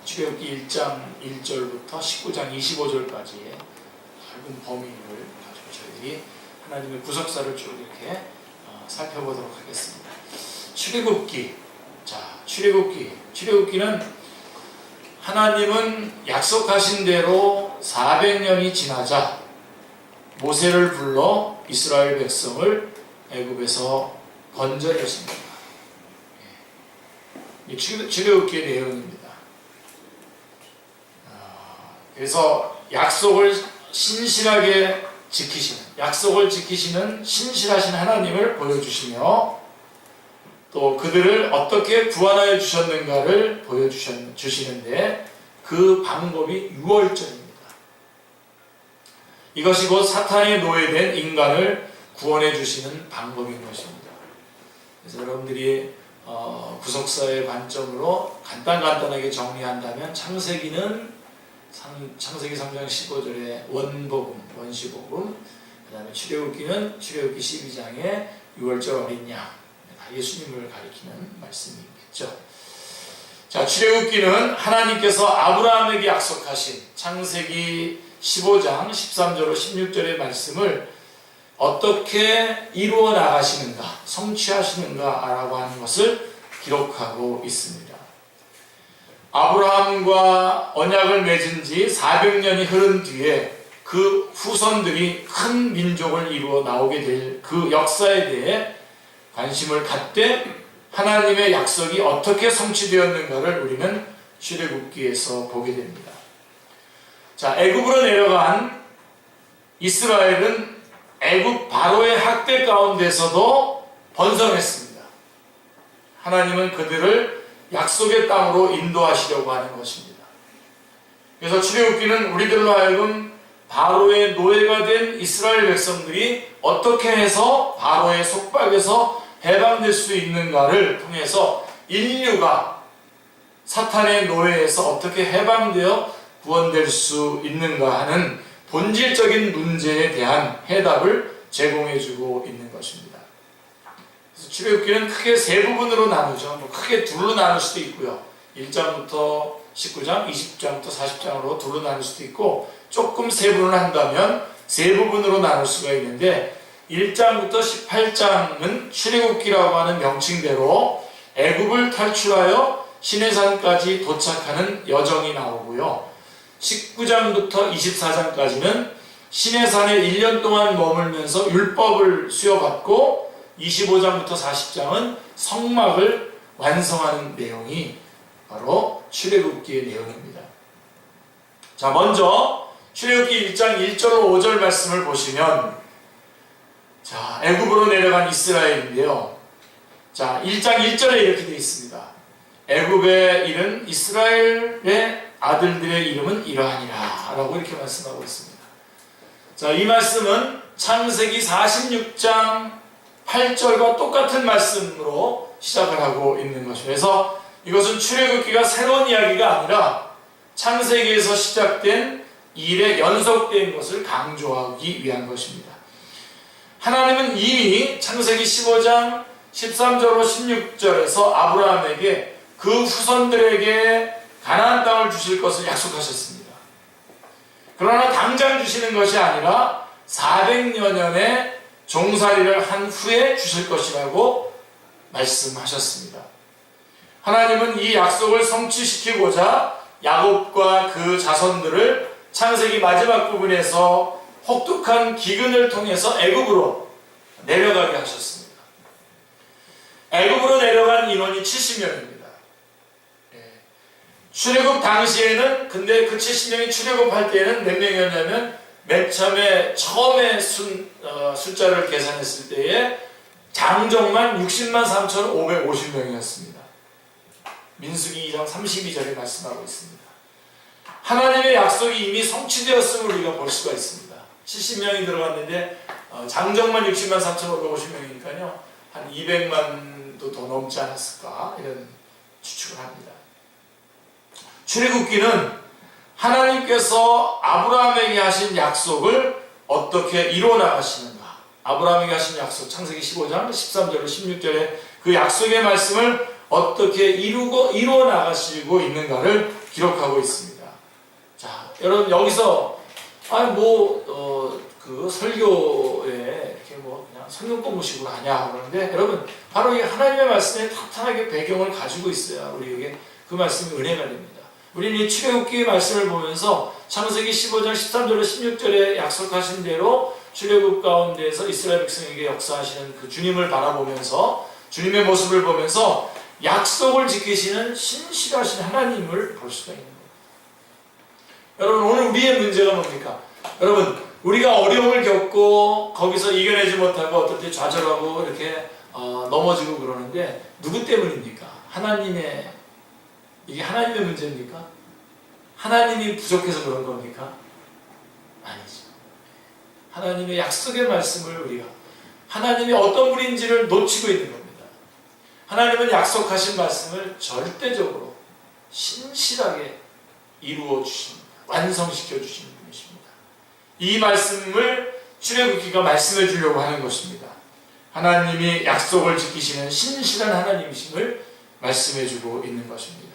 출애굽기 1장 1절부터 19장 25절까지의 넓은 범위를 가지고 저희들이 하나님의 구속사를 쭉 이렇게 살펴보도록 하겠습니다. 출애굽기. 자, 출애굽기는 하나님은 약속하신 대로 400년이 지나자 모세를 불러 이스라엘 백성을 애굽에서 건져냈습니다. 출애굽기의 내용입니다. 그래서 약속을 신실하게 약속을 지키시는 신실하신 하나님을 보여주시며 또 그들을 어떻게 구원하여 주셨는가를 보여주시는데 그 방법이 유월절입니다. 이것이 곧 사탄에 노예된 인간을 구원해 주시는 방법인 것입니다. 그래서 여러분들이 구속사의 관점으로 간단하게 정리한다면 창세기 3장 15절의 원시복음, 그 다음에 출애굽기는 출애굽기 12장의 유월절 어린 양, 다 예수님을 가리키는 말씀이겠죠. 자, 출애굽기는 하나님께서 아브라함에게 약속하신 창세기 15장 13절로 16절의 말씀을 어떻게 이루어 나가시는가, 성취하시는가라고 하는 것을 기록하고 있습니다. 아브라함과 언약을 맺은 지 400년이 흐른 뒤에 그 후손들이 큰 민족을 이루어 나오게 될 그 역사에 대해 관심을 갖되 하나님의 약속이 어떻게 성취되었는가를 우리는 출애굽기에서 보게 됩니다. 자, 애굽으로 내려간 이스라엘은 애굽 바로의 학대 가운데서도 번성했습니다. 하나님은 그들을 약속의 땅으로 인도하시려고 하는 것입니다. 그래서 출애굽기는 우리들로 하여금 바로의 노예가 된 이스라엘 백성들이 어떻게 해서 바로의 속박에서 해방될 수 있는가를 통해서 인류가 사탄의 노예에서 어떻게 해방되어 구원될 수 있는가 하는 본질적인 문제에 대한 해답을 제공해주고 있는 것입니다. 그래서 출애굽기는 크게 세 부분으로 나누죠. 크게 둘로 나눌 수도 있고요. 1장부터 19장, 20장부터 40장으로 둘로 나눌 수도 있고 조금 세분을 한다면 세 부분으로 나눌 수가 있는데 1장부터 18장은 출애굽기라고 하는 명칭대로 애굽을 탈출하여 시내산까지 도착하는 여정이 나오고요. 19장부터 24장까지는 시내산에 1년 동안 머물면서 율법을 수여받고 25장부터 40장은 성막을 완성하는 내용이 바로 출애굽기의 내용입니다. 자, 먼저 출애굽기 1장 1절로 5절 말씀을 보시면 자, 애굽으로 내려간 이스라엘인데요. 자, 1장 1절에 이렇게 되어 있습니다. 애굽에 이른 이스라엘의 아들들의 이름은 이러하니라 라고 이렇게 말씀하고 있습니다. 자, 이 말씀은 창세기 46장 8절과 똑같은 말씀으로 시작을 하고 있는 것이죠. 그래서 이것은 출애굽기가 새로운 이야기가 아니라 창세기에서 시작된 일에 연속된 것을 강조하기 위한 것입니다. 하나님은 이미 창세기 15장 13절로 16절에서 아브라함에게 그 후손들에게 가나안 땅을 주실 것을 약속하셨습니다. 그러나 당장 주시는 것이 아니라 400여 년의 종살이를 한 후에 주실 것이라고 말씀하셨습니다. 하나님은 이 약속을 성취시키고자 야곱과 그 자손들을 창세기 마지막 부분에서 혹독한 기근을 통해서 애굽으로 내려가게 하셨습니다. 애굽으로 내려간 인원이 70명입니다. 출애굽 당시에는 근데 그 70명이 출애굽할 때에는 몇 명이었냐면 맨 처음에 숫자를 계산했을 때에 장정만 60만 3,550명이었습니다. 민수기 2장 32절에 말씀하고 있습니다. 하나님의 약속이 이미 성취되었음을 우리가 볼 수가 있습니다. 70명이 들어갔는데 장정만 60만 3,550명이니까요. 한 200만도 더 넘지 않았을까 이런 추측을 합니다. 출애굽기는 하나님께서 아브라함에게 하신 약속을 어떻게 이루어 나가시는가, 아브라함에게 하신 약속 창세기 15장 13절로 16절에 그 약속의 말씀을 어떻게 이루어 나가시고 있는가를 기록하고 있습니다. 자, 여러분 여기서 그 설교에 이렇게 뭐 그냥 성경 공부식으로 하냐 그러는데, 여러분 바로 이 하나님의 말씀에 탄탄하게 배경을 가지고 있어야 우리에게 그 말씀이 은혜가 됩니다. 우리는 이 출애굽기의 말씀을 보면서 창세기 15장 13절로 16절에 약속하신 대로 출애굽 가운데에서 이스라엘 백성에게 역사하시는 그 주님을 바라보면서, 주님의 모습을 보면서 약속을 지키시는 신실하신 하나님을 볼 수가 있는 거예요. 여러분 오늘 우리의 문제가 뭡니까? 여러분 우리가 어려움을 겪고 거기서 이겨내지 못하고 어떨 때 좌절하고 이렇게 넘어지고 그러는데 누구 때문입니까? 이게 하나님의 문제입니까? 하나님이 부족해서 그런 겁니까? 아니죠. 하나님의 약속의 말씀을 우리가, 하나님이 어떤 분인지를 놓치고 있는 겁니다. 하나님은 약속하신 말씀을 절대적으로 신실하게 이루어 주십니다. 완성시켜 주시는 분이십니다. 이 말씀을 출애굽기가 말씀해 주려고 하는 것입니다. 하나님이 약속을 지키시는 신실한 하나님이심을 말씀해 주고 있는 것입니다.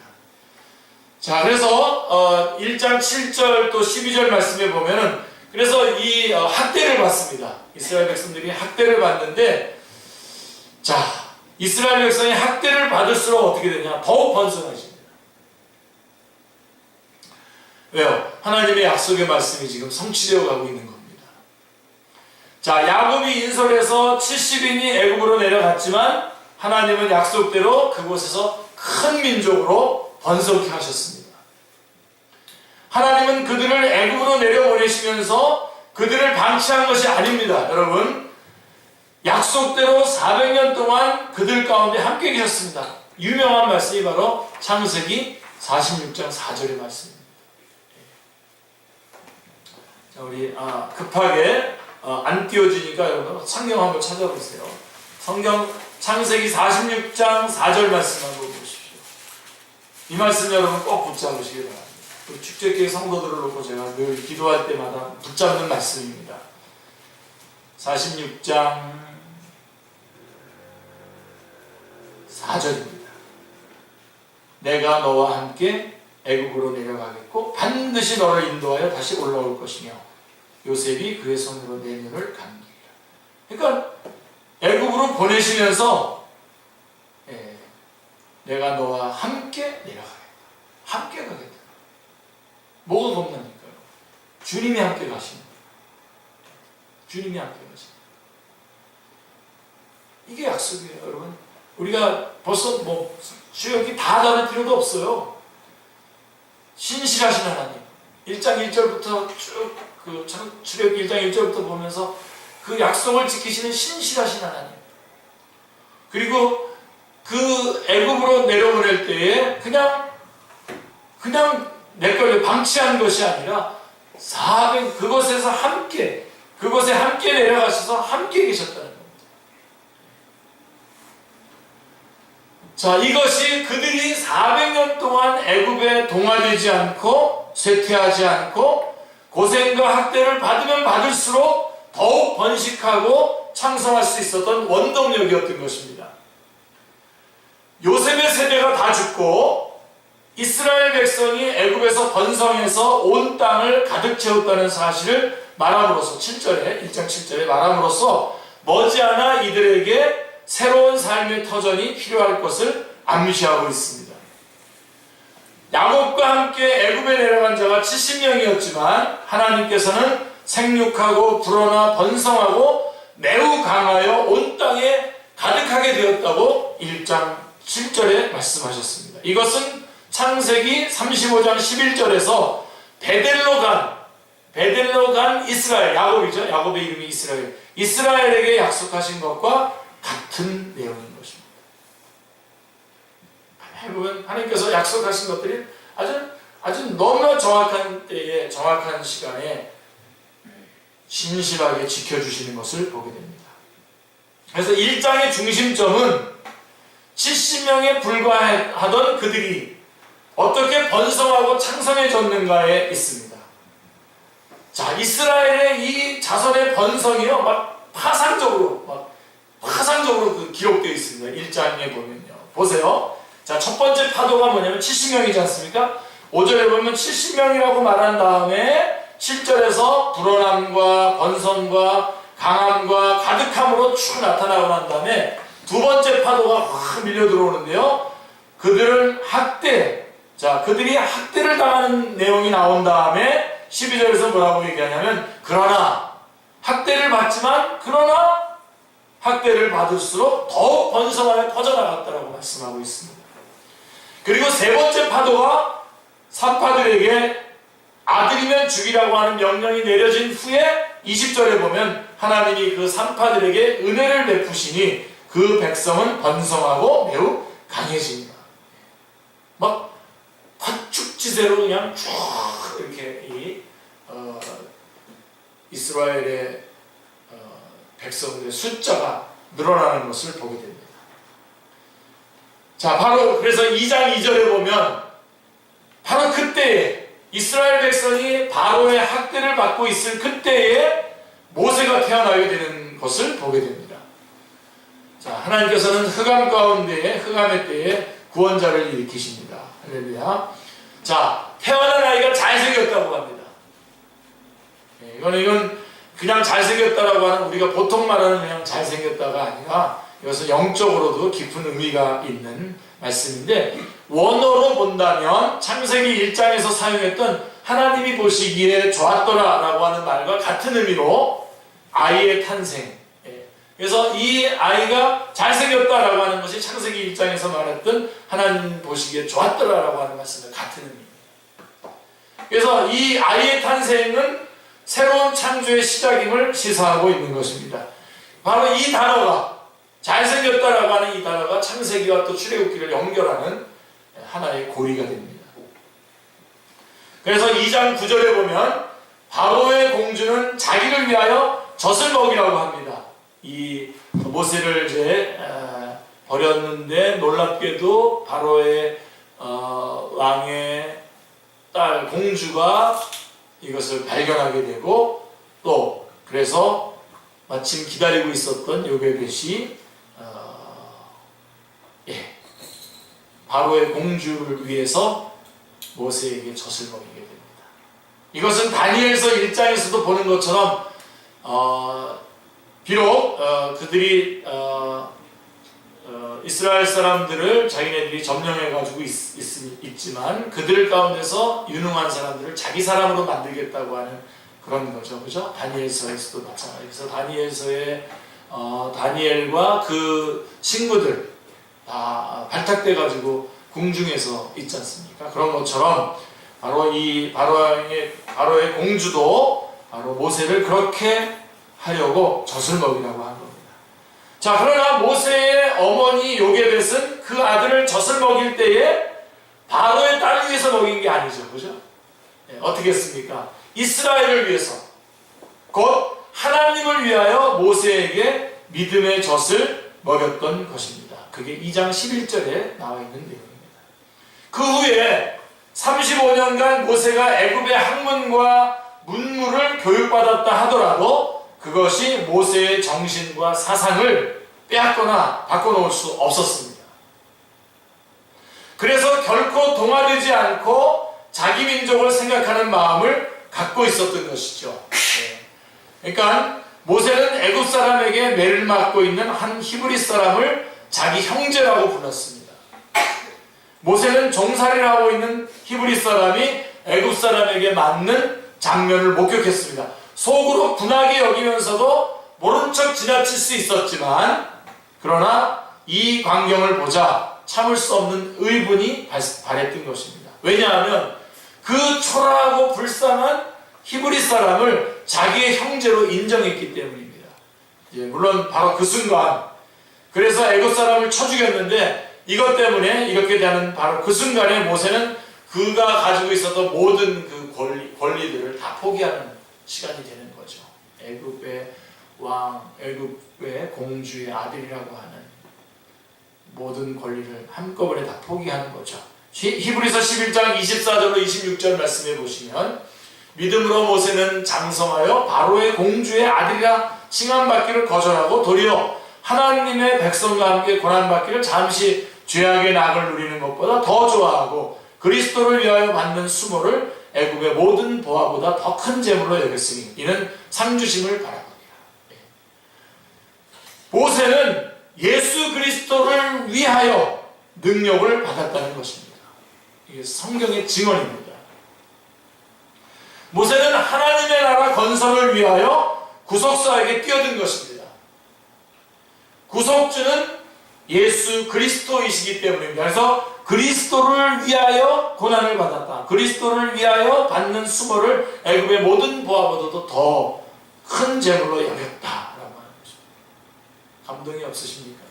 자, 그래서 1장 7절 또 12절 말씀에 보면은, 그래서 이 학대를 받습니다. 이스라엘 백성들이 학대를 받는데, 자, 이스라엘 백성이 학대를 받을수록 어떻게 되냐? 더욱 번성해집니다. 왜요? 하나님의 약속의 말씀이 지금 성취되어 가고 있는 겁니다. 자, 야곱이 인솔에서 70인이 애굽으로 내려갔지만 하나님은 약속대로 그곳에서 큰 민족으로 번성케 하셨습니다. 하나님은 그들을 애굽으로 내려보내시면서 그들을 방치한 것이 아닙니다. 여러분, 약속대로 400년 동안 그들 가운데 함께 계셨습니다. 유명한 말씀이 바로 창세기 46장 4절의 말씀입니다. 자, 우리 급하게 안 띄워지니까 여러분 성경 한번 찾아보세요. 성경 창세기 46장 4절 말씀 한번 보십시오. 이 말씀 여러분 꼭 붙잡으시기 바랍니다. 우리 축제교회 성도들을 놓고 제가 늘 기도할 때마다 붙잡는 말씀입니다. 46장 4절입니다. 내가 너와 함께 애굽으로 내려가겠고 반드시 너를 인도하여 다시 올라올 것이며 요셉이 그의 손으로 내 눈을 감기리라. 그러니까 애굽으로 보내시면서 내가 너와 함께 내려가겠다. 함께 가겠다. 뭐가 겁나니까요? 주님이 함께 가시는 거예요. 주님이 함께 가시는 거예요. 이게 약속이에요, 여러분. 우리가 벌써 주역이 다 다룰 필요도 없어요. 신실하신 하나님. 1장 1절부터 쭉 출애굽기 1장 1절부터 보면서 그 약속을 지키시는 신실하신 하나님. 그리고 그 애굽으로 내려보낼 때에 그냥 내걸려 방치한 것이 아니라 그곳에 함께 내려가셔서 함께 계셨다는 겁니다. 자, 이것이 그들이 400년 동안 애굽에 동화되지 않고 쇠퇴하지 않고 고생과 학대를 받으면 받을수록 더욱 번식하고 창성할 수 있었던 원동력이었던 것입니다. 요셉의 세대가 다 죽고 이스라엘 백성이 애굽에서 번성해서 온 땅을 가득 채웠다는 사실을 말함으로써 1장 7절에 말함으로써 머지않아 이들에게 새로운 삶의 터전이 필요할 것을 암시하고 있습니다. 야곱과 함께 애굽에 내려간 자가 70명이었지만 하나님께서는 생육하고 불어나 번성하고 매우 강하여 온 땅에 가득하게 되었다고 1장 7절에 말씀하셨습니다. 이것은 창세기 35장 11절에서 베델로 간 이스라엘, 야곱이죠. 야곱의 이름이 이스라엘에게 약속하신 것과 같은 내용인 것입니다. 보면 하나님께서 약속하신 것들이 아주 너무나 정확한 때에 정확한 시간에 신실하게 지켜주시는 것을 보게 됩니다. 그래서 1장의 중심점은 70명에 불과하던 그들이 어떻게 번성하고 창성해졌는가에 있습니다. 자, 이스라엘의 이 자손의 번성이요, 파상적으로 기록되어 있습니다. 1장에 보면요. 보세요. 자, 첫 번째 파도가 뭐냐면 70명이지 않습니까? 5절에 보면 70명이라고 말한 다음에 7절에서 불어남과 번성과 강함과 가득함으로 쭉 나타나고 난 다음에 두 번째 파도가 확 밀려 들어오는데요. 그들은 그들이 학대를 당하는 내용이 나온 다음에 12절에서 뭐라고 얘기하냐면 그러나 학대를 받지만 그러나 학대를 받을수록 더욱 번성하여 퍼져나갔다라고 말씀하고 있습니다. 그리고 세 번째 파도가 산파들에게 아들이면 죽이라고 하는 명령이 내려진 후에 20절에 보면 하나님이 그 산파들에게 은혜를 베푸시니 그 백성은 번성하고 매우 강해집니다. 막 화축지세로 그냥 쭉 이렇게 이스라엘의 백성들의 숫자가 늘어나는 것을 보게 됩니다. 자, 바로 그래서 2장 2절에 보면 바로 그때에 이스라엘 백성이 바로의 학대를 받고 있을 그때에 모세가 태어나게 되는 것을 보게 됩니다. 자, 하나님께서는 흑암의 때에 구원자를 일으키십니다. 할렐루야. 자, 태어난 아이가 잘생겼다고 합니다. 이건 그냥 잘생겼다라고 하는 우리가 보통 말하는 그냥 잘생겼다가 아니라 이것은 영적으로도 깊은 의미가 있는 말씀인데 원어로 본다면 창세기 1장에서 사용했던 하나님이 보시기에 좋았더라 라고 하는 말과 같은 의미로 아이의 탄생, 그래서 이 아이가 잘생겼다라고 하는 것이 창세기 1장에서 말했던 하나님 보시기에 좋았더라라고 하는 말씀과 같은 의미입니다. 그래서 이 아이의 탄생은 새로운 창조의 시작임을 시사하고 있는 것입니다. 바로 이 단어가 잘생겼다라고 하는 이 단어가 창세기와 또 출애굽기를 연결하는 하나의 고리가 됩니다. 그래서 2장 9절에 보면 바로의 공주는 자기를 위하여 젖을 먹이라고 합니다. 이 모세를 이제 버렸는데 놀랍게도 바로의 왕의 딸 공주가 이것을 발견하게 되고 또 그래서 마침 기다리고 있었던 요게벳이 바로의 공주를 위해서 모세에게 젖을 먹이게 됩니다. 이것은 다니엘서 1장에서도 보는 것처럼 비록 그들이 이스라엘 사람들을 자기네들이 점령해가지고 있지만 그들 가운데서 유능한 사람들을 자기 사람으로 만들겠다고 하는 그런 거죠. 그죠? 다니엘서에서도 마찬가지로 다니엘서에 다니엘과 그 친구들 다 발탁돼가지고 궁중에서 있지 않습니까? 그런 것처럼 바로 이 바로의 공주도 바로 모세를 그렇게 하려고 젖을 먹이라고 한 겁니다. 자, 그러나 모세의 어머니 요게벳은 그 아들을 젖을 먹일 때에 바로의 딸을 위해서 먹인 게 아니죠. 그죠? 어떻게 했습니까? 이스라엘을 위해서 곧 하나님을 위하여 모세에게 믿음의 젖을 먹였던 것입니다. 그게 2장 11절에 나와 있는 내용입니다. 그 후에 35년간 모세가 애굽의 학문과 문물을 교육받았다 하더라도 그것이 모세의 정신과 사상을 빼앗거나 바꿔놓을 수 없었습니다. 그래서 결코 동화되지 않고 자기 민족을 생각하는 마음을 갖고 있었던 것이죠. 그러니까 모세는 애굽 사람에게 매를 맞고 있는 한 히브리 사람을 자기 형제라고 불렀습니다. 모세는 종살이를 하고 있는 히브리 사람이 애굽 사람에게 맞는 장면을 목격했습니다. 속으로 분하게 여기면서도 모른 척 지나칠 수 있었지만 그러나 이 광경을 보자 참을 수 없는 의분이 발했던 것입니다. 왜냐하면 그 초라하고 불쌍한 히브리 사람을 자기의 형제로 인정했기 때문입니다. 물론 바로 그 순간 그래서 애굽 사람을 쳐 죽였는데 이것 때문에 이렇게 되는 바로 그 순간에 모세는 그가 가지고 있었던 모든 그 권리들을 다 포기하는 시간이 되는 거죠. 애굽의 왕, 애굽의 공주의 아들이라고 하는 모든 권리를 한꺼번에 다 포기하는 거죠. 히브리서 11장 24절로 26절 말씀해 보시면 믿음으로 모세는 장성하여 바로의 공주의 아들이라 칭함받기를 거절하고 도리어 하나님의 백성과 함께 고난받기를 잠시 죄악의 낙을 누리는 것보다 더 좋아하고 그리스도를 위하여 받는 수모를 애굽의 모든 보화보다 더 큰 재물로 여겼으니 이는 상주심을 바라거니와. 모세는 예수 그리스도를 위하여 능력을 받았다는 것입니다. 이게 성경의 증언입니다. 모세는 하나님의 나라 건설을 위하여 구속사에게 뛰어든 것입니다. 구속주는 예수 그리스도이시기 때문입니다. 그래서 그리스도를 위하여 고난을 받았다. 그리스도를 위하여 받는 수모를 애굽의 모든 보화보다도 더 큰 재물로 여겼다라고 하는 것입니다. 감동이 없으십니까?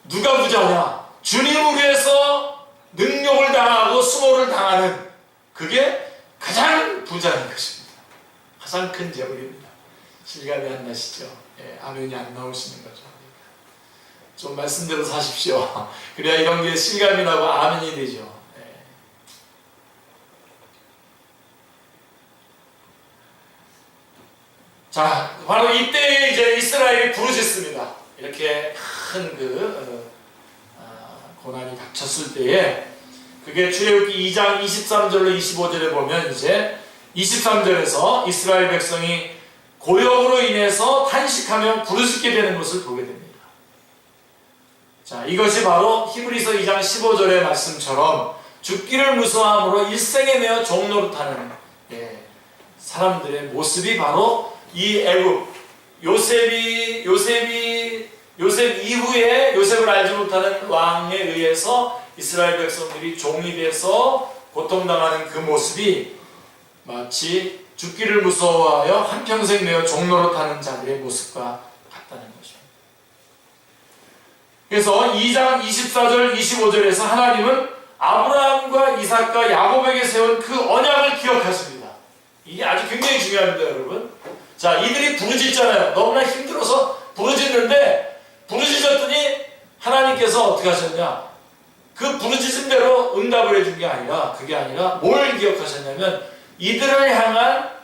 누가 부자냐? 주님을 위해서 능력을 당하고 수모를 당하는 그게 가장 부자인 것입니다. 가장 큰 재물입니다. 실감이 안 나시죠? 예, 아멘이 안 나오시는 거죠. 좀 말씀대로 사십시오. 그래야 이런 게 실감이 나고 아멘이 되죠. 예. 자, 바로 이때에 이제 이스라엘이 부르짖습니다. 이렇게 큰 고난이 닥쳤을 때에 그게 출애굽기 2장 23절로 25절에 보면 이제 23절에서 이스라엘 백성이 고역으로 인해서 탄식하며 부르짖게 되는 것을 보게 됩니다. 자, 이것이 바로 히브리서 2장 15절의 말씀처럼 죽기를 무서워함으로 일생에 매어 종노릇하는 사람들의 모습이 바로 이 애굽 요셉 이후에 요셉을 알지 못하는 왕에 의해서 이스라엘 백성들이 종이 돼서 고통당하는 그 모습이 마치 죽기를 무서워하여 한평생 매어 종노릇하는 자들의 모습과 같다는 것입니다. 그래서 2장 24절 25절에서 하나님은 아브라함과 이삭과 야곱에게 세운 그 언약을 기억하십니다. 이게 아주 굉장히 중요합니다, 여러분. 자, 이들이 부르짖잖아요. 너무나 힘들어서 부르짖는데 부르짖었더니 하나님께서 어떻게 하셨냐? 그 부르짖음대로 응답을 해준 게 아니라 그게 아니라 뭘 기억하셨냐면 이들을 향한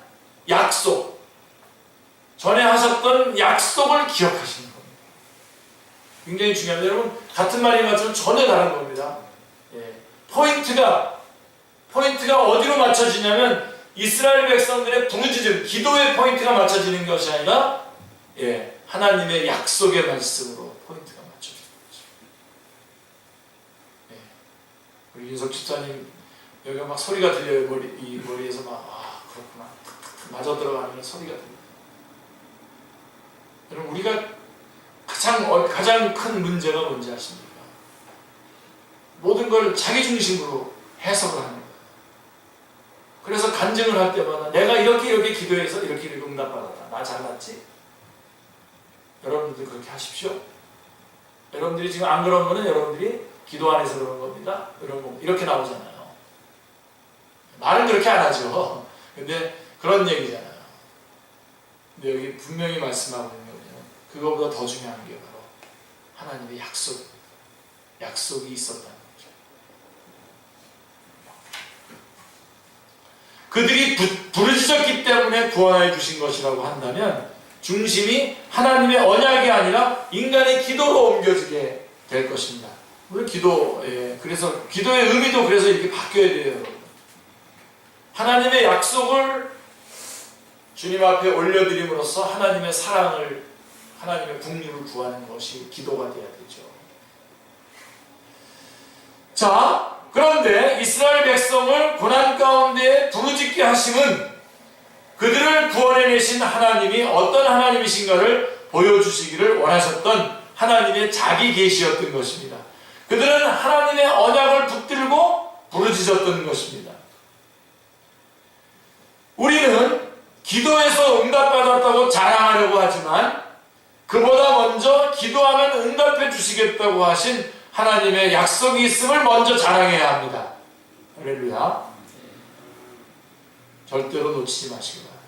약속, 전에 하셨던 약속을 기억하시는 겁니다. 굉장히 중요합니다. 여러분, 같은 말인 것처럼 전혀 다른 겁니다. 포인트가 어디로 맞춰지냐면 이스라엘 백성들의 부르짖음, 기도의 포인트가 맞춰지는 것이 아니라 하나님의 약속의 말씀으로 포인트가 맞춰지는 거죠. 우리 윤석 집사님 여기가 막 소리가 들려요. 이 머리에서 막 그렇구나 맞아 들어가는 소리가 들려요. 여러분, 우리가 가장 큰 문제가 뭔지 아십니까? 모든 걸 자기 중심으로 해석을 하는 거예요. 그래서 간증을 할 때마다 내가 이렇게 기도해서 이렇게 응답받았다. 나 잘났지? 여러분들도 그렇게 하십시오. 여러분들이 지금 안 그런 거는 여러분들이 기도 안 해서 그런 겁니다. 이렇게 나오잖아요. 말은 그렇게 안 하죠. 근데 그런 얘기잖아요. 근데 여기 분명히 말씀하고 있는 거는 그거보다 더 중요한 게 바로 하나님의 약속이 있었다는 거죠. 그들이 부르짖었기 때문에 구원해 주신 것이라고 한다면 중심이 하나님의 언약이 아니라 인간의 기도로 옮겨지게 될 것입니다. 우리 그래서 기도의 의미도 그래서 이렇게 바뀌어야 돼요, 여러분. 하나님의 약속을 주님 앞에 올려드림으로써 하나님의 사랑을, 하나님의 국리를 구하는 것이 기도가 되어야 되죠. 자, 그런데 이스라엘 백성을 고난 가운데 부르짖게 하심은 그들을 구원해내신 하나님이 어떤 하나님이신가를 보여주시기를 원하셨던 하나님의 자기 계시였던 것입니다. 그들은 하나님의 언약을 붙들고 부르짖었던 것입니다. 우리는 기도해서 응답받았다고 자랑하려고 하지만 그보다 먼저 기도하면 응답해 주시겠다고 하신 하나님의 약속이 있음을 먼저 자랑해야 합니다. 할렐루야. 절대로 놓치지 마시기 바랍니다.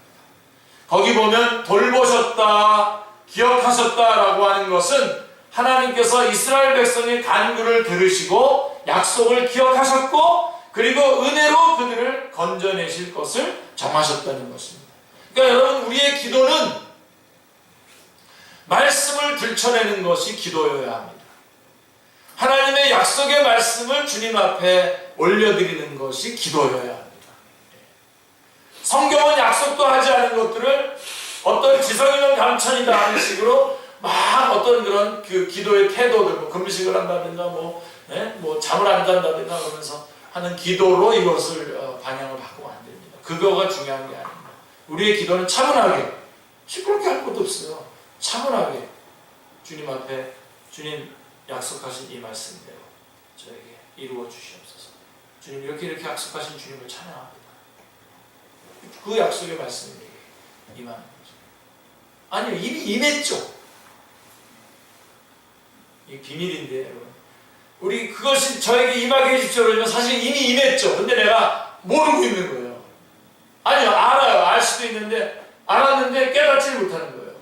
거기 보면 돌보셨다, 기억하셨다라고 하는 것은 하나님께서 이스라엘 백성의 간구를 들으시고 약속을 기억하셨고 그리고 은혜로 그들을 건져내실 것을 정하셨다는 것입니다. 그러니까 여러분, 우리의 기도는 말씀을 들춰내는 것이 기도여야 합니다. 하나님의 약속의 말씀을 주님 앞에 올려드리는 것이 기도여야 합니다. 성경은 약속도 하지 않은 것들을 어떤 지성이면 감천이다 하는 식으로 막 어떤 그런 그 기도의 태도들, 뭐 금식을 한다든가, 뭐 잠을 안 잔다든가 그러면서 하는 기도로 이것을 방향을 바꾸면 안 됩니다. 그거가 중요한 게 아닙니다. 우리의 기도는 차분하게, 시끄럽게 할 것도 없어요. 차분하게 주님 앞에 주님 약속하신 이 말씀대로 저에게 이루어 주시옵소서. 주님 이렇게 약속하신 주님을 찬양합니다. 그 약속의 말씀이 임하는 거죠. 아니요, 이미 임했죠. 이 비밀인데 여러분, 우리 그것이 저에게 임하게 해주십시오 그러면 사실 이미 임했죠. 근데 내가 모르고 있는 거예요. 아니요, 알아요. 알 수도 있는데 알았는데 깨닫지 못하는 거예요.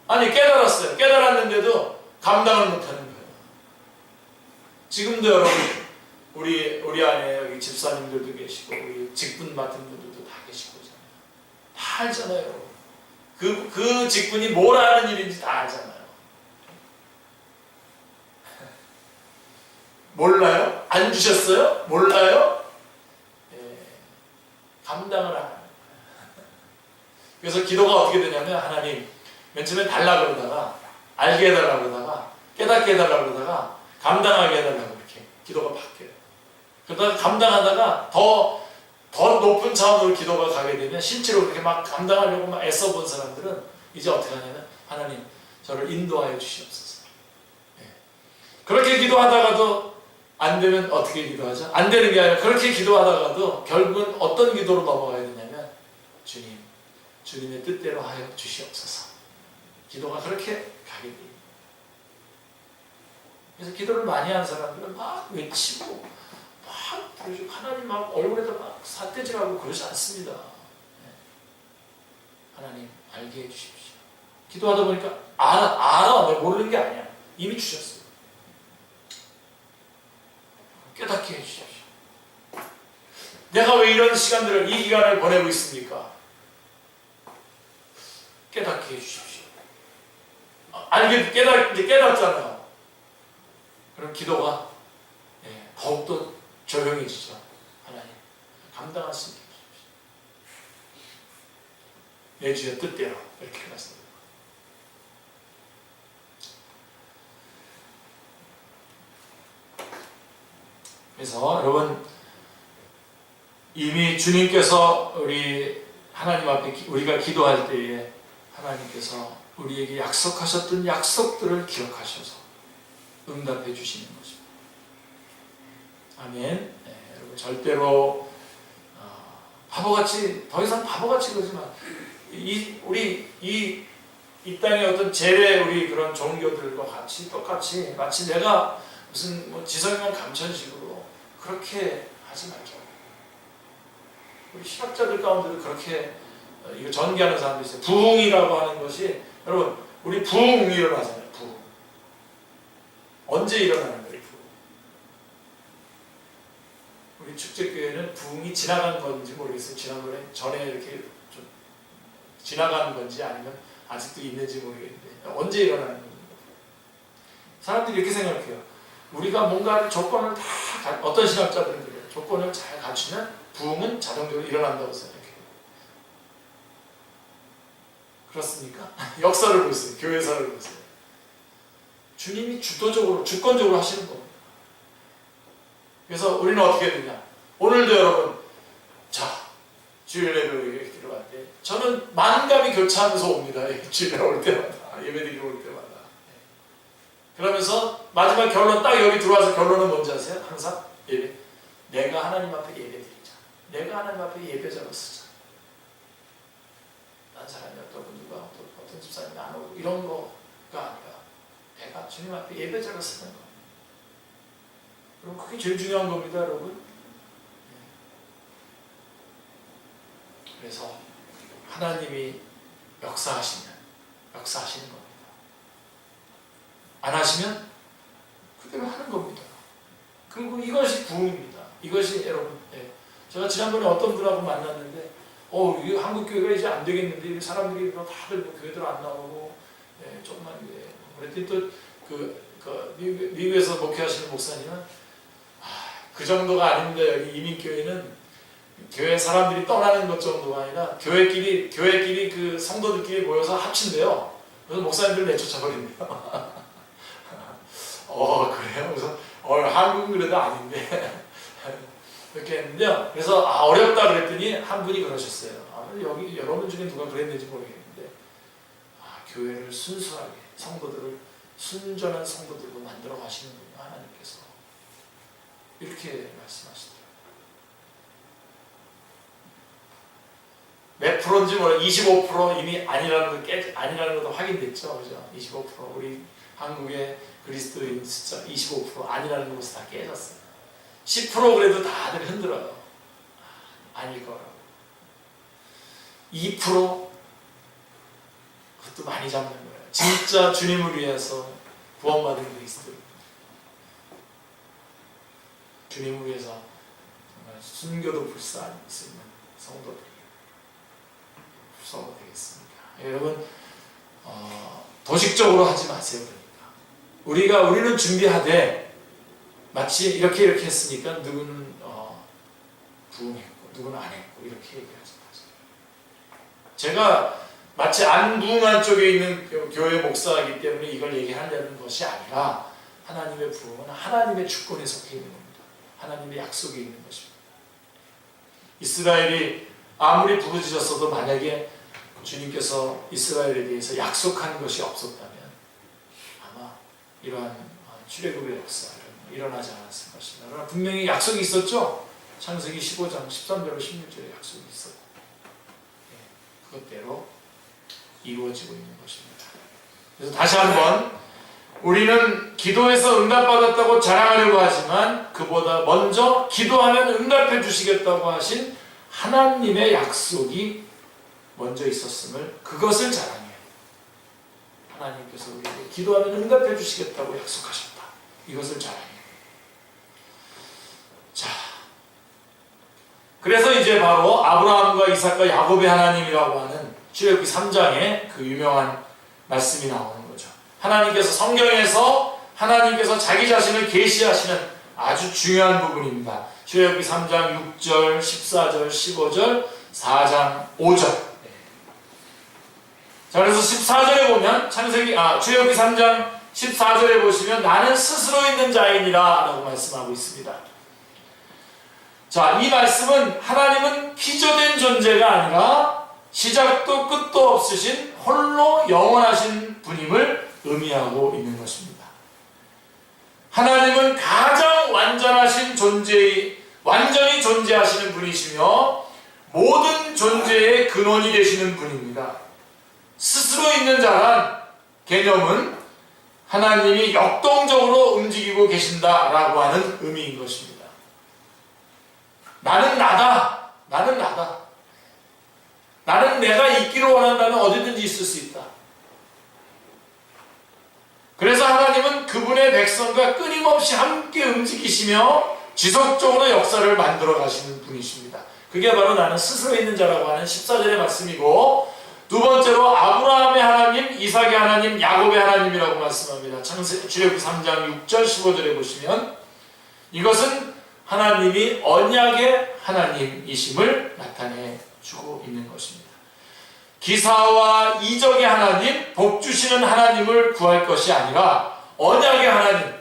아니, 깨달았어요. 깨달았는데도 감당을 못하는 거예요. 지금도 여러분, 우리 안에 여기 집사님들도 계시고 우리 직분 맡은 분들도 다 계시고 다 알잖아요. 그 직분이 뭘 하는 일인지 다 알잖아요. 몰라요? 안 주셨어요? 몰라요? 감당을 안 하는 거예요. 그래서 기도가 어떻게 되냐면, 하나님 맨 처음에 달라 그러다가 알게 해달라 그러다가 깨닫게 해달라 그러다가 감당하게 해달라고 이렇게 기도가 바뀌어요. 그러다가 감당하다가 더 높은 차원으로 기도가 가게 되면 실제로 그렇게 막 감당하려고 막 애써본 사람들은 이제 어떻게 하냐면, 하나님 저를 인도하여 주시옵소서. 그렇게 기도하다가도 안 되면 어떻게 기도하죠? 안 되는 게 아니라 그렇게 기도하다가도 결국은 어떤 기도로 넘어가야 되냐면, 주님의 뜻대로 하여 주시옵소서. 기도가 그렇게 가게 됩니다. 그래서 기도를 많이 하는 사람들은 막 외치고 막 하나님 막 얼굴에다 막 삿대질하고 그러지 않습니다. 하나님 알게 해주십시오. 기도하다 보니까 알아. 내가 모르는 게 아니야. 이미 주셨어요. 깨닫게 해주십시오. 내가 왜 이런 시간들을, 이 기간을 보내고 있습니까? 깨닫게 해주십시오. 깨닫잖아요. 그럼 기도가 더욱더 조용해지죠. 하나님 감당할 수 있게 해주십시오. 내 주의 뜻대로 이렇게 말씀드립니다. 그래서 여러분, 이미 주님께서 우리 하나님 앞에 우리가 기도할 때에 하나님께서 우리에게 약속하셨던 약속들을 기억하셔서 응답해 주시는 것입니다. 아멘. 여러분 절대로 바보같이, 더 이상 바보같이 그러지만 이 땅의 어떤 재래 우리 그런 종교들과 같이 똑같이 마치 내가 무슨 지성이면 감천식으로 그렇게 하지 말자. 우리 신학자들 가운데도 그렇게 이거 전개하는 사람도 있어요. 부흥이라고 하는 것이, 여러분 우리 부흥이 일어나잖아요. 부흥. 언제 일어나는 거예요? 부흥. 우리 축제교회는 부흥이 지나간 건지 모르겠어요. 지난번에 전에 이렇게 좀 지나간 건지 아니면 아직도 있는지 모르겠는데 언제 일어나는 겁니까? 사람들이 이렇게 생각해요. 우리가 뭔가 조건을 다 어떤 신학자들은 그래요. 조건을 잘 갖추면 부흥은 자동적으로 일어난다고 생각해요. 그렇습니까? 역사를 보세요. 교회사를 보세요. 주님이 주도적으로, 주권적으로 하시는 겁니다. 그래서 우리는 어떻게 되냐? 오늘도 여러분, 주일 예배 들어갈 때 저는 만감이 교차하면서 옵니다. 주일에 올 때마다, 예배드리러 올 때마다. 그러면서 마지막 결론, 딱 여기 들어와서 결론은 뭔지 아세요? 항상 예배. 내가 하나님 앞에 예배드리자. 내가 하나님 앞에 예배자로 쓰자. 딴 사람이 누가 어떤 집사님이 안 오고 이런 거가 아니라 내가 주님 앞에 예배자로 쓰는 거. 그럼 그게 제일 중요한 겁니다, 여러분. 그래서 하나님이 역사하시는 겁니다. 안 하시면 그대로 하는 겁니다. 그리고 이것이 부흥입니다. 이것이 여러분, 제가 지난번에 어떤 분하고 만났는데, 이 한국 교회가 이제 안 되겠는데 사람들이 다들 교회들 안 나오고, 조금만 그랬더니 또 미국에서 목회하시는 목사님은 그 정도가 아닙니다. 여기 이민교회는 교회 사람들이 떠나는 것 정도가 아니라 교회끼리 그 성도들끼리 모여서 합친대요. 그래서 목사님들 내쫓아버린대요. 그래요? 그래서 한국은 그래도 아닌데 이렇게 했는데요. 그래서 어렵다 그랬더니 한 분이 그러셨어요. 여기 여러분 중에 누가 그랬는지 모르겠는데 교회를 순수하게 성도들을 순전한 성도들로 만들어 가시는군요. 하나님께서 이렇게 말씀하시더라고요. 몇 프로인지 몰라. 25% 이미 아니라는 것도 확인됐죠. 그죠? 25% 우리 한국의 그리스도인 숫자 25% 아니라는 것이 다 깨졌어요. 10% 그래도 다들 흔들어요. 아닐 거라고. 2% 그것도 많이 잡는 거예요. 진짜 주님을 위해서 구원받은 그리스도입니다. 주님을 위해서 정말 순교도 불사할 수 있는 성도들이 불사가 되겠습니다. 여러분 도식적으로 하지 마세요. 그러니까 우리는 준비하되 마치 이렇게 했으니까 누구는 부응했고 누구는 안 했고 이렇게 얘기하지 마세요. 제가 마치 안 부응한 쪽에 있는 교회 목사이기 때문에 이걸 얘기하려는 것이 아니라 하나님의 부응은 하나님의 주권에 속해 있는 겁니다. 하나님의 약속에 있는 것입니다. 이스라엘이 아무리 부르짖었어도 만약에 주님께서 이스라엘에 대해서 약속한 것이 없었다면 아마 이러한 출애굽의 역사를 일어나지 않았을 것입니다. 그러나 분명히 약속이 있었죠. 창세기 15장 13절로 16절에 약속이 있었고 그것대로 이루어지고 있는 것입니다. 그래서 다시 한번 우리는 기도해서 응답받았다고 자랑하려고 하지만 그보다 먼저 기도하면 응답해 주시겠다고 하신 하나님의 약속이 먼저 있었음을 그것을 자랑해요. 하나님께서 우리에게 기도하면 응답해 주시겠다고 약속하셨다. 이것을 자랑해요. 자, 그래서 이제 바로 아브라함과 이삭과 야곱의 하나님이라고 하는 출애굽기 3장에 그 유명한 말씀이 나오는 거죠. 하나님께서 성경에서 하나님께서 자기 자신을 계시하시는 아주 중요한 부분입니다. 출애굽기 3장 6절, 14절, 15절, 4장 5절. 자, 그래서 14절에 보면 출애굽기 3장 14절에 보시면 나는 스스로 있는 자이니라 라고 말씀하고 있습니다. 자, 이 말씀은 하나님은 피조된 존재가 아니라 시작도 끝도 없으신 홀로 영원하신 분임을 의미하고 있는 것입니다. 하나님은 가장 완전하신 완전히 존재하시는 분이시며 모든 존재의 근원이 되시는 분입니다. 스스로 있는 자란 개념은 하나님이 역동적으로 움직이고 계신다라고 하는 의미인 것입니다. 나는 나다. 나는 나다. 나는 내가 있기를 원한다면 어디든지 있을 수 있다. 그래서 하나님은 그분의 백성과 끊임없이 함께 움직이시며 지속적으로 역사를 만들어 가시는 분이십니다. 그게 바로 나는 스스로 있는 자라고 하는 14절의 말씀이고, 두 번째로 아브라함의 하나님, 이삭의 하나님, 야곱의 하나님이라고 말씀합니다. 출애굽기 3장 6절 15절에 보시면 이것은 하나님이 언약의 하나님이심을 나타내 주고 있는 것입니다. 기사와 이적의 하나님, 복 주시는 하나님을 구할 것이 아니라 언약의 하나님,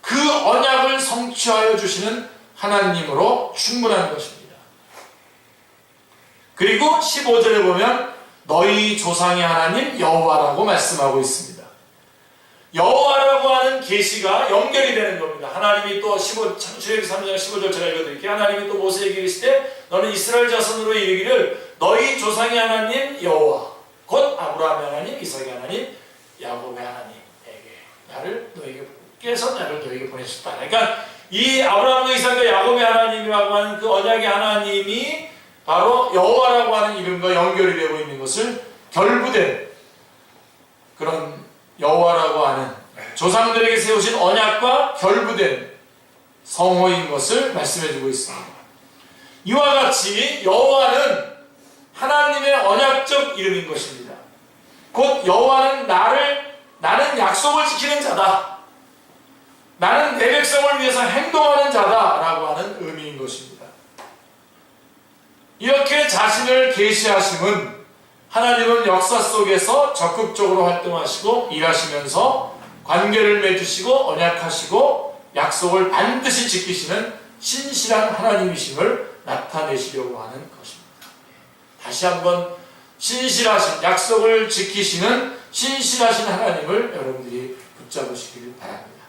그 언약을 성취하여 주시는 하나님으로 충분한 것입니다. 그리고 15절에 보면 너희 조상의 하나님 여호와라고 말씀하고 있습니다. 여호와라고 하는 계시가 연결이 되는 겁니다. 하나님이 또 출애굽기 3장 15절 제가 읽어드릴게요. 하나님이 또 모세에게 이르시되 너는 이스라엘 자손으로 이르기를 너희 조상의 하나님 여호와 곧 아브라함의 하나님, 이삭의 하나님, 야곱의 하나님에게 나를 너에게 보내셨다. 그러니까 이 아브라함과 이삭과 야곱의 하나님이라고 하는 그 언약의 하나님이 바로 여호와라고 하는 이름과 연결이 되고 있는 것을 결부된 그런 여호와라고 하는 조상들에게 세우신 언약과 결부된 성호인 것을 말씀해주고 있습니다. 이와 같이 여호와는 하나님의 언약적 이름인 것입니다. 곧 여호와는 나는 약속을 지키는 자다. 나는 내 백성을 위해서 행동하는 자다라고 하는 의미인 것입니다. 이렇게 자신을 계시하심은 하나님은 역사 속에서 적극적으로 활동하시고 일하시면서 관계를 맺으시고 언약하시고 약속을 반드시 지키시는 신실한 하나님이심을 나타내시려고 하는 것입니다. 다시 한번 신실하신, 약속을 지키시는 신실하신 하나님을 여러분들이 붙잡으시길 바랍니다.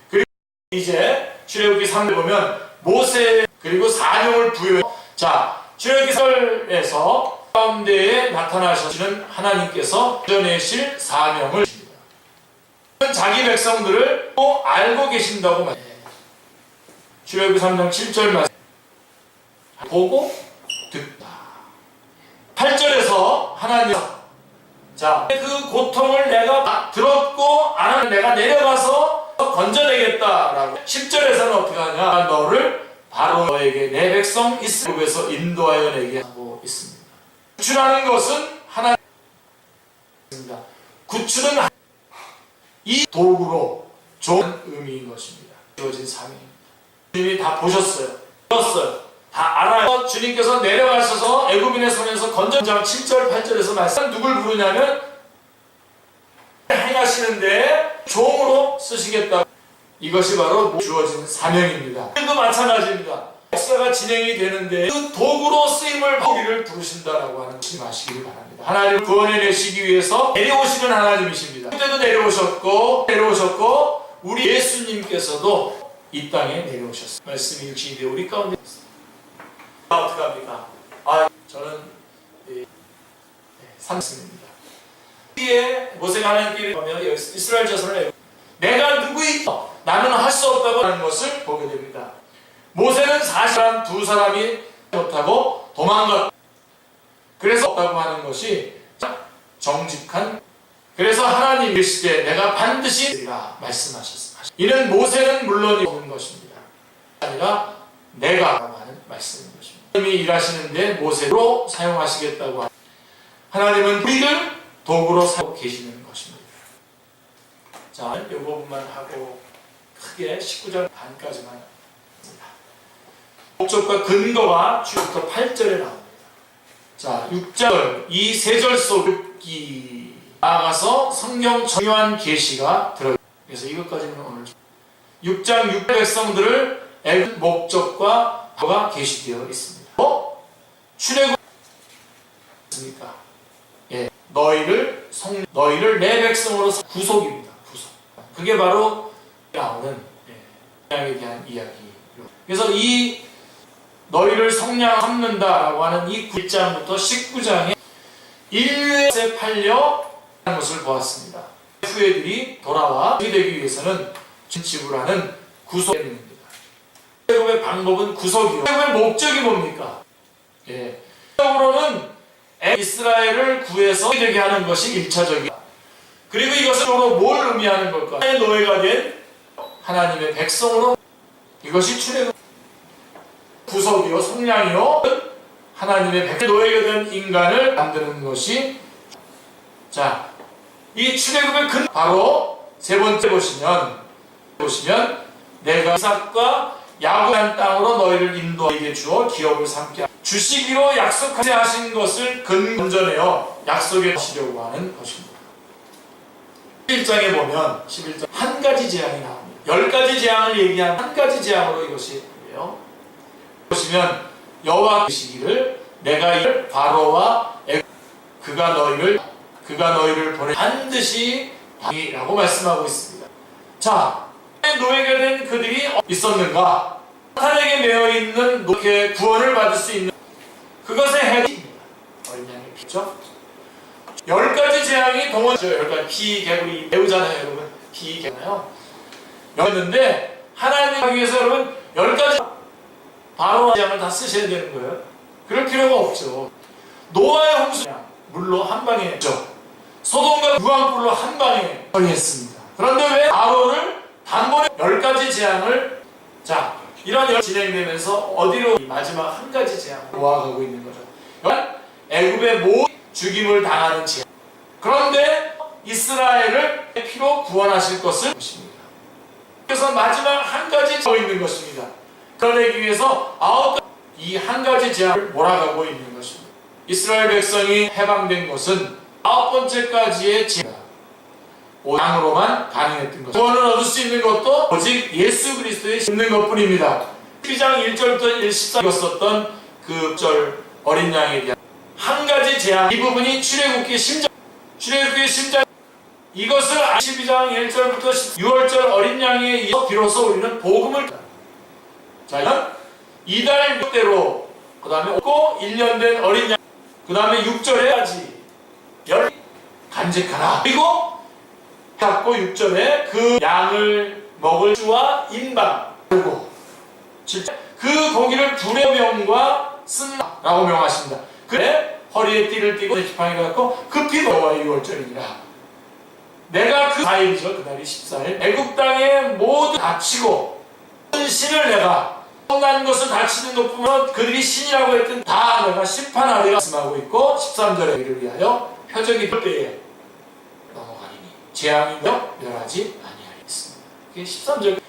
그리고 이제 출애굽기 3을 보면 모세 그리고 사명을 부여해서, 자, 출애굽기 3에서 가운데에 나타나시는 하나님께서 전해실 사명을 주십니다. 자기 백성들을 또 알고 계신다고 말합니다. 출애굽기 3장 7절 말씀, 보고 듣다. 8절에서 하나님, 자, 그 고통을 내가 들었고 안 하면 내가 내려가서 건져내겠다라고. 10절에서는 어떻게 하냐, 너를 바로 너에게 내 백성 이스라엘에서 인도하여 내게 하고 있습니다. 구출하는 것은 하나님입니다. 구출은 이 도구로 좋은 의미인 것입니다. 주어진 사명입니다. 주님이 다 보셨어요. 들었어요. 다 알아요. 주님께서 내려가셔서 애굽인의 손에서 건져장 7절 8절에서 말씀, 누굴 부르냐면 행하시는데 종으로 쓰시겠다. 이것이 바로 주어진 사명입니다. 우리도 마찬가지입니다. 역사가 진행이 되는데 그 도구로 쓰임을 우리를 부르신다라고 하는 것을 마시기를 바랍니다. 하나님을 구원해내시기 위해서 내려오시는 하나님이십니다. 그때도 내려오셨고 우리 예수님께서도 이 땅에 내려오셨습니다. 말씀이 육신이 되어 우리 가운데 있습니다. 어떻게 합니까? 저는 삼승입니다. 뒤에 모세가 하나님께 가면 이스라엘 자손을 내가 누구이까 나는 할 수 없다고 하는 것을 보게 됩니다. 모세는 사실은 두 사람이 못하고 도망갔다. 그래서 없다고 하는 것이 정직한, 그래서 하나님 계시되 내가 반드시 되리라 말씀하셨습니다. 이는 모세는 물론 없는 것입니다. 아니라 내가 하는 말씀인 것입니다. 하나님이 일하시는데 모세로 사용하시겠다고 하는, 하나님은 우리를 도구로 사용하고 계시는 것입니다. 자, 이 부분만 하고 크게 19절 반까지만 합니다. 목적과 근거가 주부터 8절에 나옵니다. 자, 6절 이 세 절 속이 나아가서 성경 중요한 계시가 들어있습니다. 그래서 이것까지는 오늘 6장 6 백성들을 애굽 목적과 가 계시되어 있습니다. 출애굽 있습니까? 예, 너희를 내 백성으로 구속입니다. 구속. 그게 바로 나오는 성량에 대한 이야기. 그래서 이 너희를 성량 삼는다라고 하는 이 1장부터 19장에 인류에 팔려 하는 것을 보았습니다. 후예들이 돌아와 되기 위해서는 지불하는 구속입니다. 출애굽의 방법은 구속이요. 출애굽의 목적이 뭡니까? 예. 적으로는 이스라엘을 구해서 되게 하는 것이 1차적이다. 그리고 이것은 뭘 의미하는 걸까? 하나님의 노예가 된 하나님의 백성으로, 이것이 출애굽 구속이요 성량이요 하나님의 백성 노예가 된 인간을 만드는 것이. 자, 이 출애굽의 근 바로 세 번째 보시면 내가 이삭과 야곱한 땅으로 너희를 인도하게 주어 기업을 삼게 주시기로 약속하신 것을 근본전에요 약속해 주시려고 하는 것입니다. 11장에 보면 11장 한 가지 재앙이 나옵니다. 10가지 재앙을 얘기한 한 가지 재앙으로 이것이 돼요. 보시면 여호와 계시기를 내가 이를 바로와 그가 너희를 보내 반드시 라고 말씀하고 있습니다. 자, 노예가 된 그들이 있었는가? 사탄에게 매여 있는 노예 구원을 받을 수 있는 그것의 핵입니다. 어린 양의 피죠. 10가지 재앙이 동원되죠. 10가지 피, 개구리 배우잖아요, 여러분. 피, 개구리요. 였는데 하나님 하기 위해서 여러분 10가지 바로 재앙을 다 쓰셔야 되는 거예요. 그럴 필요가 없죠. 노아의 홍수 물로 한 방에 했죠. 소돔과 유황불로 한 방에 처리했습니다. 그런데 왜 아론을 단번에 10가지 재앙을, 자, 이런 진행되면서 어디로 마지막 한 가지 재앙을 모아가고 있는 거죠. 애굽의 모든 죽임을 당하는 재앙. 그런데 이스라엘을 피로 구원하실 것을 보십니다. 그래서 마지막 한 가지 더 있는 것입니다. 그러기 위해서 이 한 가지 제한을 몰아가고 있는 것입니다. 이스라엘 백성이 해방된 것은 9번째까지의 제한, 양으로만 가능했던 것. 구원을 얻을 수 있는 것도 오직 예수 그리스도에 있는 것뿐입니다. 12장 1절부터 14절 읽었었던 그 절 어린 양에 대한 한 가지 제한, 이 부분이 출애굽기의 심장, 이것을 12장 1절부터 6월절 어린 양에 이어 비로소 우리는 복음을 자, 이달 6대로 그 다음에 없고 1년 된 어린 양, 그 다음에 6절에까지 열 간직하라. 그리고 잡고 6절에 그 양을 먹을 주와 인방 그리고 그 고기를 불의 명과 쓴라고 명하십니다. 그래 허리에 띠를 띠고 지팡이를 갖고 급히 먹어야 6월절이니라. 내가 그 4일이죠. 그날이 14일 애굽 땅의 모든 다치고 신을 내가 난 것을 다치는 것 보면 그들이 신이라고 했던 다 내가 심판하리라 말씀하고 있고 13절에 이를 위하여 표적이 될 때에 넘어가리니 재앙이 멸하지 아니하리겠습니다. 이게 13절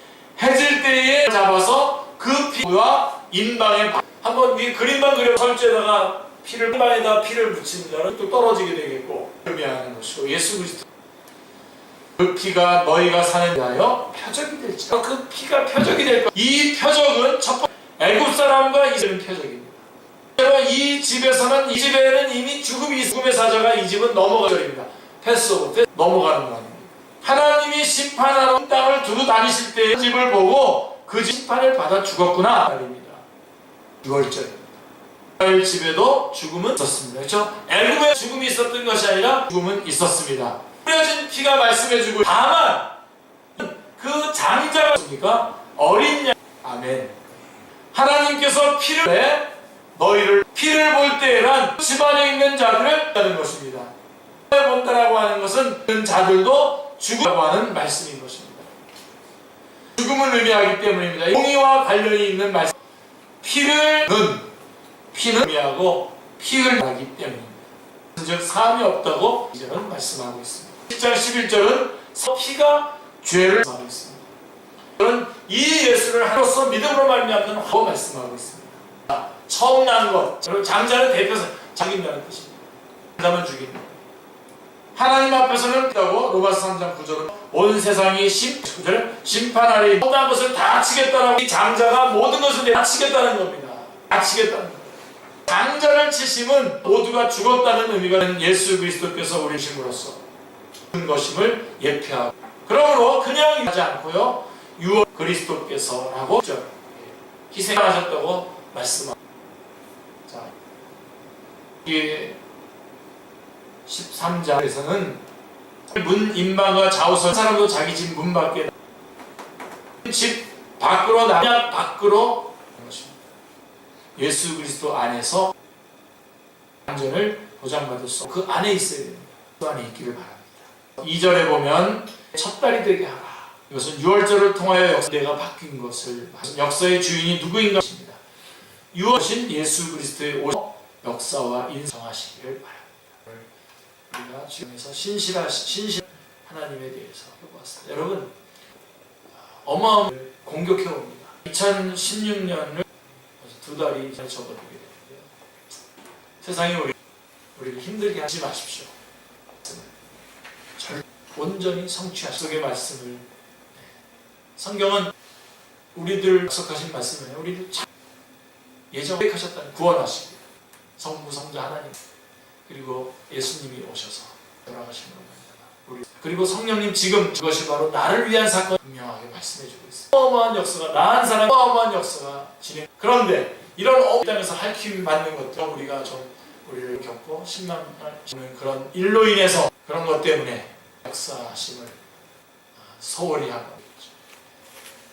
해질 때에 잡아서 그 피와 인방에 한번 이 그림만 그려 설주에다가 인방에다 피를 묻히면 또 떨어지게 되겠고 의미하는 것이고 예수 그리스도 그 피가 너희가 사는 데하여 표적이 될지라. 그 피가 표적이 될 거야. 이 표적은 첫 번째 애굽 사람과 이스라엘은 표적입니다. 이 집에서는 이 집에는 이미 죽음의 사자가 이 집은 넘어가절입니다. 패스오버 넘어가는 거 아닙니다. 하나님이 심판하러 땅을 두루 다니실 때 집을 보고 그 심판을 받아 죽었구나 말입니다. 6월절입니다. 이스라엘 집에도 죽음은 있었습니다. 그렇죠? 애굽에 죽음이 있었던 것이 아니라 죽음은 있었습니다. 뿌려진 피가 말씀해주고 다만 그 장자가 있습니까? 어린 양. 아멘. 하나님께서 피를 내 너희를 피를 볼 때란 집안에 있는 자들을 하는 것입니다. 본다라고 하는 것은 그 자들도 죽으라고 하는 말씀인 것입니다. 죽음을 의미하기 때문입니다. 공의와 관련이 있는 말씀. 피는 의미하고 피를 하기 때문입니다. 즉 사함이 없다고 이제는 말씀하고 있습니다. 10장 11절은 피가 죄를 말하고 있습니다. 그런 이 예수를 하나로서 믿음으로 말미암는 하고 말씀하고 있습니다. 처음 난 것, 장자는 대표서 죽인다는 뜻입니다. 장자만 죽인다. 하나님 앞에서는 있다고 로마서 3장 9절은 온 세상이 심판하리 모든 것을 다 치겠다라고 이 장자가 모든 것을 다 치겠다는 겁니다. 다 치겠다는 겁니다. 장자를 치심은 모두가 죽었다는 의미가 있는 예수 그리스도께서 우리 심으로써 죽은 것임을 예표하고 그러므로 그냥 하지 않고요 6월 그리스도께서라고 희생하셨다고 말씀합니다. 자, 이게 13장에서는 문 인방과 좌우선 사람도 자기 집 문 밖에 집 밖으로 나냐 밖으로 예수 그리스도 안에서 안전을 보장받을 수 그 안에 있어야 됩니다. 그 안에 있기를 바랍니다. 2절에 보면 첫 달이 되게 하라. 이것은 6월절을 통하여 역사가 바뀐 것을 역사의 주인이 누구인가 것입니다. 6월신 예수 그리스도의 역사와 인성하시기를 바랍니다. 우리가 지금에서 신실 하나님에 대해서 해보았습니다. 여러분 어마어마하게 공격해옵니다. 2016년을 2달이 접어들게 되는데요. 세상이 우리를 힘들게 하지 마십시오. 온전히 성취하시고 속의 말씀을 성경은 우리들 약속하신 말씀을 우리를 참 예정하셨다는 구원하시고 성부 성자 하나님 그리고 예수님이 오셔서 돌아가신 겁니다. 그리고 성령님 지금 그것이 바로 나를 위한 사건 분명하게 말씀해주고 있어요. 어마어마한 역사가 나한 사람 어마어마한 역사가 진행. 그런데 이런 땅에서 할퀴 받는 것들 우리가 좀 우리를 겪고 실망하는 그런 일로 인해서 그런 것 때문에 역사심을 소홀히 하고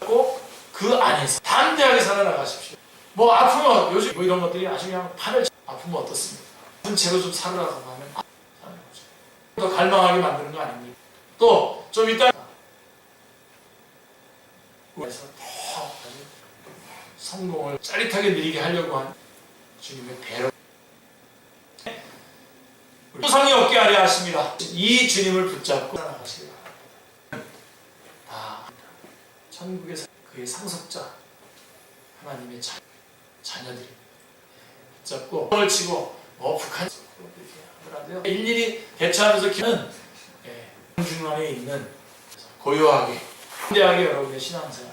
꼭 그 안에서 담대하게 살아나가십시오. 뭐 아프면 요즘 뭐 이런 것들이 아주 그냥 판을 아프면 어떻습니까? 아픈 채로 좀 살으라고 하면 사는 거죠. 더 갈망하게 만드는 거 아닙니까? 또 좀 이따 그래서 더 성공을 짜릿하게 누리게 하려고 하는 주님의 배려 부상이 없게 하려 하십니다. 이 주님을 붙잡고 살아가시기 바랍니다. 다 천국에서 그의 상속자 하나님의 자녀들이 붙잡고 을 치고 북한 하더라도요 일일이 대처하면서 기는 중앙에 있는 고요하게 대하게 여러분의 신앙생활